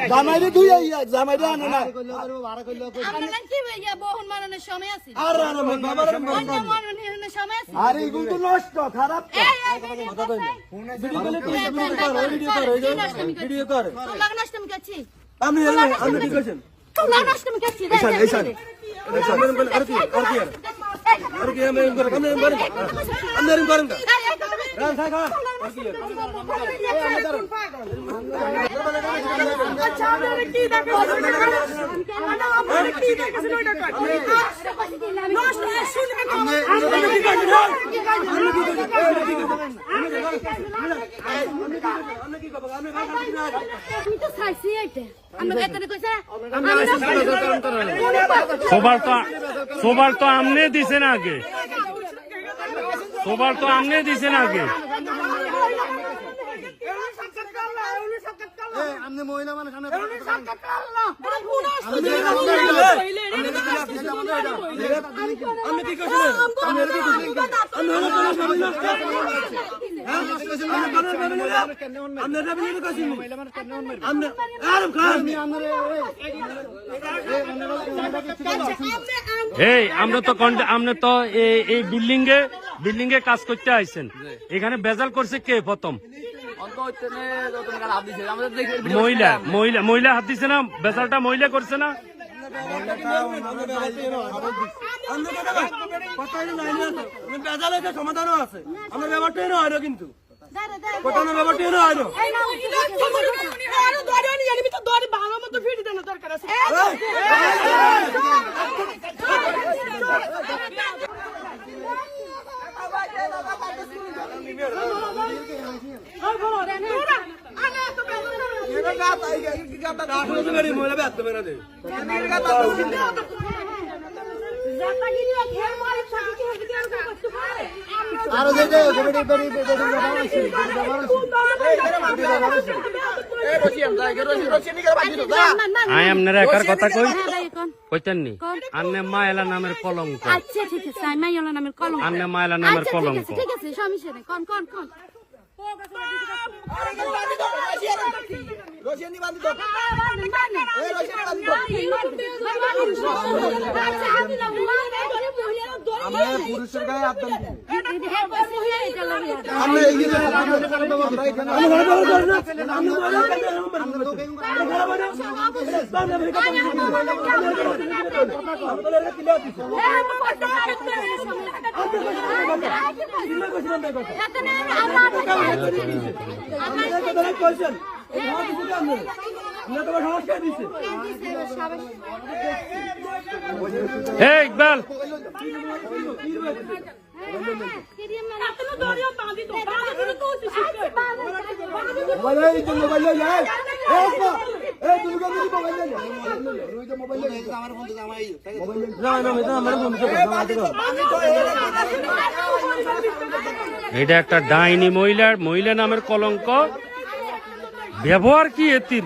জামাইরে দুই জামাইরে আনে না আরে এগুলো তো নষ্ট খারাপ ভিডিও কর আমি কি কইছেন সোবার তো আমনে দিছেন আগে সোবার তো আমনে দিছেন আগে আমনে মহিলা মানে সামনে এই আমরা তো এই বিল্ডিং এ কাজ করতে আইছেন এখানে বেজাল করছে কে প্রথম মহিলা হাত দিছে না বেজালটা মহিলা করছে না সমাধানও আছে আমার ব্যাপারটাই না হয়তো কিন্তু ব্যাপারটাই না হয়তো আপনারা একার কথা কইতেননি আন্নে মায়লা নামের কলঙ্ক আচ্ছা ঠিক আছে মায়লা নামের কলঙ্ক আন্নে মায়লা নামের কলঙ্ক ঠিক আছে সমস্যা নেই কোন পুরুষের গায়ে হাত দেন ইকবাল এটা একটা ডাইনি মহিলা নামের কলঙ্ক ব্যবহার কি এতির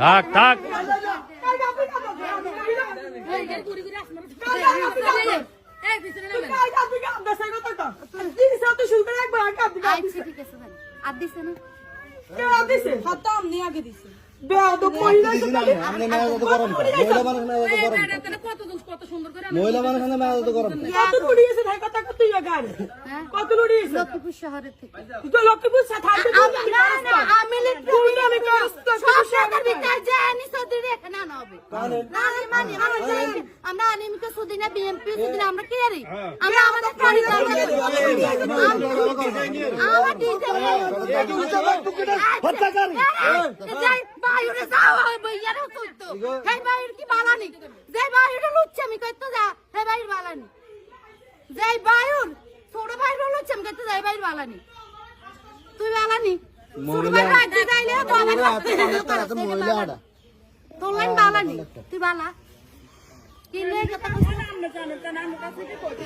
থাক থাক বেয়াদব মহিলা আপনি মেয়ে তো গরম মহিলা মানুষ মেয়ে তো গরম কত সুন্দর করে মহিলা মানুষ মেয়ে তো গরম কত লুড়িয়েছে ভাই কথা কত গান কত লুড়িয়েছে লক্ষ্মীপুর শহরের থেকে তুই তো লক্ষ্মীপুর সাথে আমি সরকার ভিতরে যে আনি সদিনে এখানে আনা হবে আমরা আনিমকে সুদিনে বিএমপি সুদিনে আমরা কি করি আমরা আমাদের পরিবার আমার দিতে হত্যাকারী যাই বাইরে যাও বইয়ার হতো হেই বাইরে কি বালানি যাই বাইরে লুচ্চামি কইতো যা হেই বাইরে বালানি যাই বাইরে ছোট বাইরে লুচ্চামি কইতো যাই বাইরে বালানি তুই বালানি ছোট বাইরে আইতে যাইলে মহিলা তোর লাইন বালানি তুই বালা কি লে কথা আমরা জানেন না আমরা কাছে কি করতে